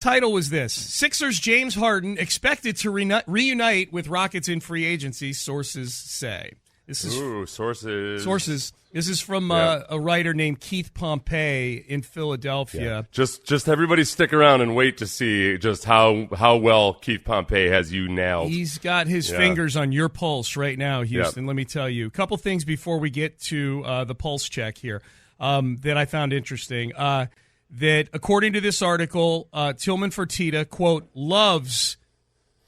Title was this: Sixers James Harden expected to reunite with Rockets in free agency, sources say. This is sources. Sources. This is from a writer named Keith Pompey in Philadelphia. Yeah. Just everybody stick around and wait to see just how well Keith Pompey has you nailed. He's got his fingers on your pulse right now, Houston. Let me tell you. A couple things before we get to the pulse check here that I found interesting. That according to this article, Tillman Fertitta, quote, loves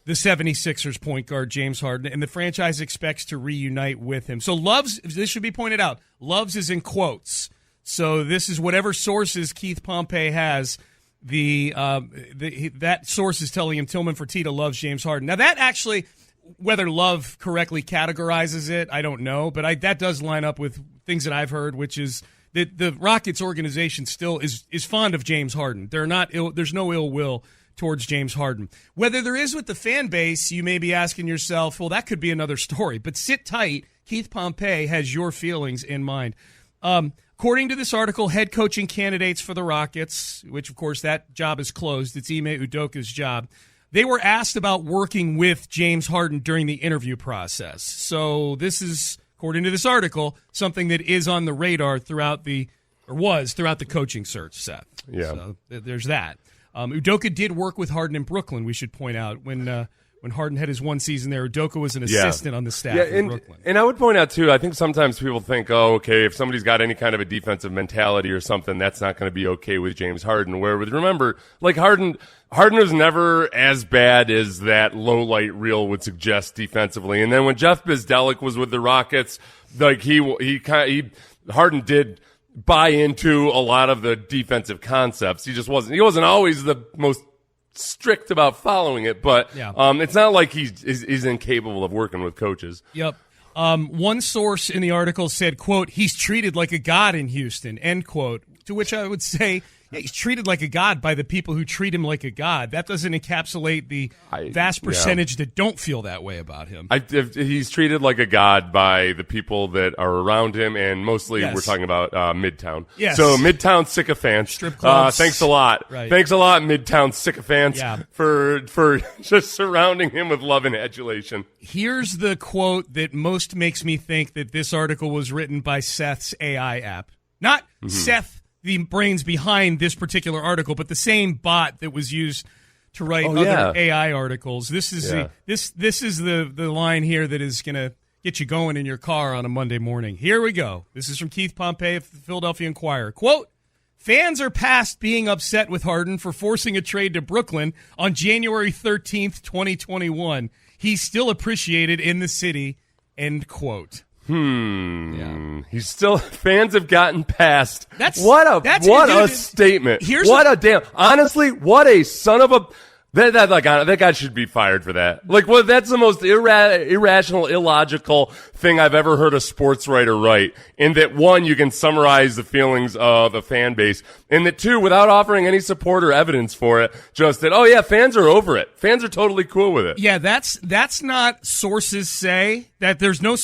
the 76ers point guard James Harden, and the franchise expects to reunite with him. So loves, this should be pointed out, loves is in quotes. So this is whatever sources Keith Pompey has, that source is telling him Tillman Fertitta loves James Harden. Now that actually, whether Love correctly categorizes it, I don't know, but that does line up with things that I've heard, which is the Rockets organization still is fond of James Harden. There's no ill will towards James Harden. Whether there is with the fan base, you may be asking yourself, well, that could be another story. But sit tight. Keith Pompey has your feelings in mind. According to this article, head coaching candidates for the Rockets, which, of course, that job is closed. It's Ime Udoka's job. They were asked about working with James Harden during the interview process. So this is, according to this article, something that is on the radar throughout the coaching search, Seth. Yeah. So there's that. Udoka did work with Harden in Brooklyn, we should point out. When Harden had his one season there, Udoka was an assistant on the staff in Brooklyn. And I would point out, too, I think sometimes people think, if somebody's got any kind of a defensive mentality or something, that's not going to be okay with James Harden. Remember, like Harden was never as bad as that low-light reel would suggest defensively. And then when Jeff Bzdelik was with the Rockets, like Harden did buy into a lot of the defensive concepts. He wasn't always the most strict about following it, but it's not like he's incapable of working with coaches. Yep. One source in the article said, quote, he's treated like a god in Houston, end quote, to which I would say, he's treated like a god by the people who treat him like a god. That doesn't encapsulate the vast percentage that don't feel that way about him. He's treated like a god by the people that are around him, and mostly we're talking about Midtown. Yes. So Midtown sycophants. Strip clubs. Thanks a lot. Right. Thanks a lot, Midtown sycophants, for just surrounding him with love and adulation. Here's the quote that most makes me think that this article was written by Seth's AI app. Not Seth, the brains behind this particular article, but the same bot that was used to write other AI articles. This is this is the line here that is going to get you going in your car on a Monday morning. Here we go. This is from Keith Pompey of the Philadelphia Inquirer. Quote, fans are past being upset with Harden for forcing a trade to Brooklyn on January 13th, 2021. He's still appreciated in the city, end quote. He's still. Fans have gotten past. What a statement. Honestly, what a son of a. That guy should be fired for that. That's the most irrational, illogical thing I've ever heard a sports writer write. In that, one, you can summarize the feelings of a fan base, and that, two, without offering any support or evidence for it, just that, fans are over it. Fans are totally cool with it. Yeah, that's not sources say that there's no.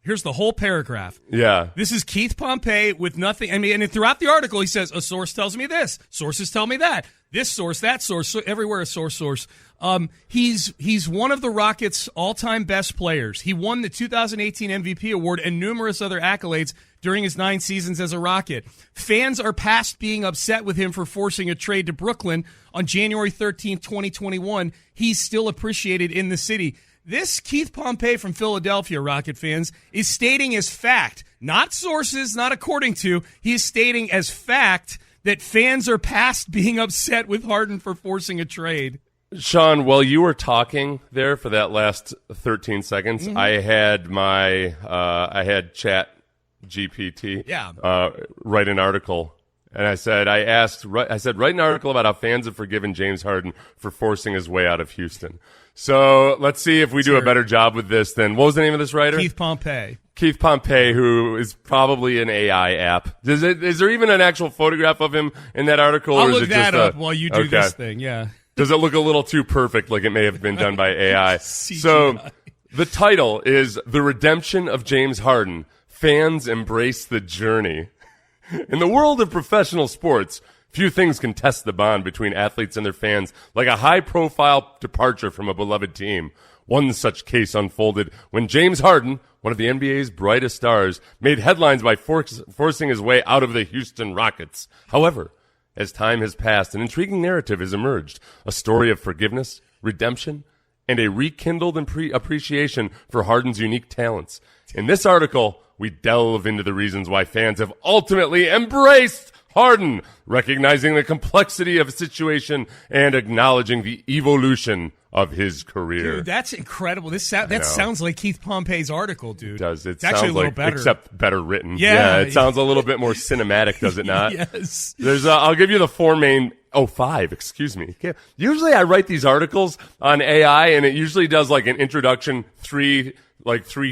Here's the whole paragraph. Yeah. This is Keith Pompey with nothing. I mean, and throughout the article, he says, a source tells me this. Sources tell me that. This source, that source, so everywhere a source. He's one of the Rockets' all-time best players. He won the 2018 MVP award and numerous other accolades during his 9 seasons as a Rocket. Fans are past being upset with him for forcing a trade to Brooklyn on January 13th, 2021. He's still appreciated in the city. This Keith Pompey from Philadelphia, Rocket fans, is stating as fact, not sources, not according to. He is stating as fact that fans are past being upset with Harden for forcing a trade. Sean, while you were talking there for that last 13 seconds, I had Chat GPT write an article. And I said, write an article about how fans have forgiven James Harden for forcing his way out of Houston. So let's see if we do a better job with this than, what was the name of this writer? Keith Pompey. Keith Pompey, who is probably an AI app. Is there even an actual photograph of him in that article? I'll look that up while you do this thing, Does it look a little too perfect, like it may have been done by AI? So the title is The Redemption of James Harden. Fans Embrace the Journey. In the world of professional sports, Few things can test the bond between athletes and their fans like a high-profile departure from a beloved team. One such case unfolded when James Harden, one of the NBA's brightest stars, made headlines by forcing his way out of the Houston Rockets. However, as time has passed, an intriguing narrative has emerged, a story of forgiveness, redemption, and a rekindled appreciation for Harden's unique talents. In this article, we delve into the reasons why fans have ultimately embraced Harden, recognizing the complexity of the situation and acknowledging the evolution of his career. Dude, that's incredible. That sounds like Keith Pompey's article, dude. It does. It's actually a little better. Except better written. Yeah. It sounds a little bit more cinematic, does it not? Yes. I'll give you the four main... five, excuse me. Usually I write these articles on AI, and it usually does like an introduction, three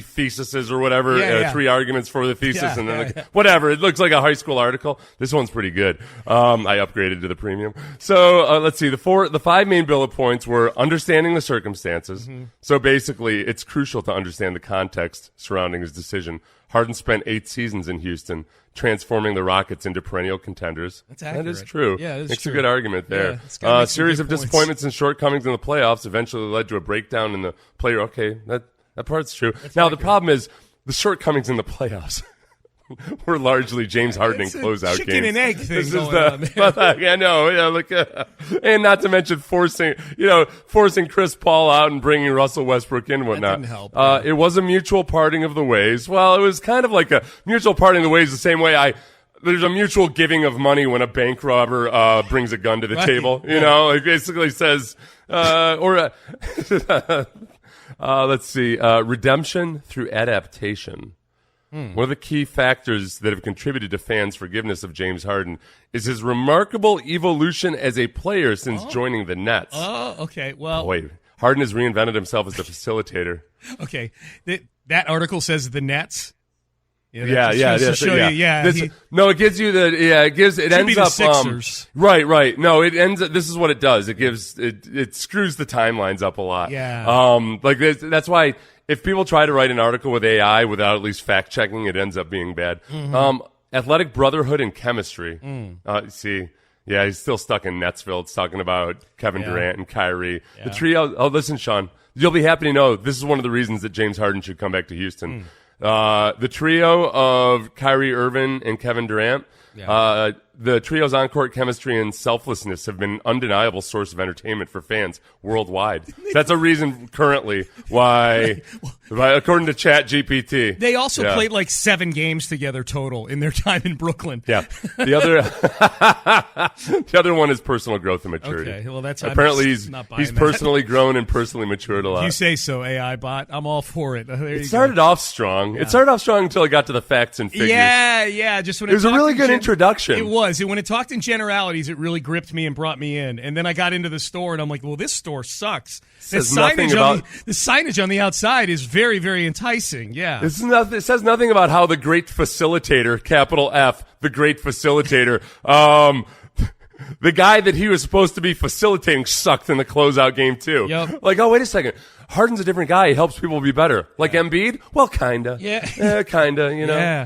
theses or whatever, 3 arguments for the thesis, and then whatever. It looks like a high school article. This one's pretty good. I upgraded to the premium. So let's see. The 5 main bullet points were understanding the circumstances. Mm-hmm. So basically, it's crucial to understand the context surrounding his decision. Harden spent 8 seasons in Houston, transforming the Rockets into perennial contenders. That's accurate. That is true. Yeah, that's Makes true. a good argument there. Yeah, a series of disappointments and shortcomings in the playoffs eventually led to a breakdown in the player. Okay, that part's true. Now, the problem is the shortcomings in the playoffs were largely James Harden in closeout chicken games. and egg thing This is going on there. I know. Yeah, look, and not to mention forcing Chris Paul out and bringing Russell Westbrook in and whatnot. That didn't help. It was a mutual parting of the ways. Well, it was kind of like a mutual parting of the ways the same way there's a mutual giving of money when a bank robber brings a gun to the table. You know, it basically says, let's see, redemption through adaptation. One of the key factors that have contributed to fans' forgiveness of James Harden is his remarkable evolution as a player since joining the Nets. Oh, okay. Well, wait, Harden has reinvented himself as a facilitator. Okay, that article says the Nets. It gives you it ends up up Sixers. Right. No, it ends up, this is what it does. It screws the timelines up a lot. Yeah. That's why if people try to write an article with AI without at least fact checking, it ends up being bad. Mm-hmm. Athletic brotherhood and chemistry. He's still stuck in Netsville. It's talking about Kevin Durant and Kyrie. Yeah. The trio. Oh, listen, Sean, you'll be happy to know this is one of the reasons that James Harden should come back to Houston. The trio of Kyrie Irving and Kevin Durant, the trio's on-court chemistry and selflessness have been an undeniable source of entertainment for fans worldwide. That's a reason currently why, according to ChatGPT. They also played like 7 games together total in their time in Brooklyn. Yeah. The other one is personal growth and maturity. Okay, well, that's apparently he's personally grown and personally matured a lot. You say so, AI bot. I'm all for it. It started off strong. Yeah. It started off strong until it got to the facts and figures. Yeah. Just when it was a really good introduction. It was. And when it talked in generalities, it really gripped me and brought me in. And then I got into the store, and I'm like, well, this store sucks. The signage on the outside is very, very enticing. Yeah. It says nothing about how the great facilitator, capital F, the great facilitator, the guy that he was supposed to be facilitating sucked in the closeout game, too. Yep. Like, oh, wait a second. Harden's a different guy. He helps people be better. Like Embiid? Well, kinda. Yeah. Kinda, you know. Yeah.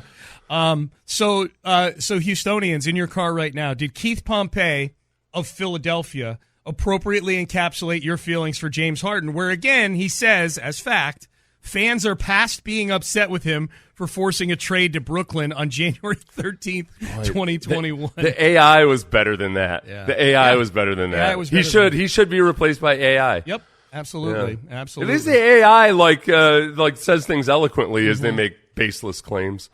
So Houstonians in your car right now, did Keith Pompey of Philadelphia appropriately encapsulate your feelings for James Harden, where again he says as fact fans are past being upset with him for forcing a trade to Brooklyn on January 13th, 2021. The AI was better than that. Yeah. The AI was better than that. He should be replaced by AI. Yep. Absolutely. At least the AI like says things eloquently as they make baseless claims.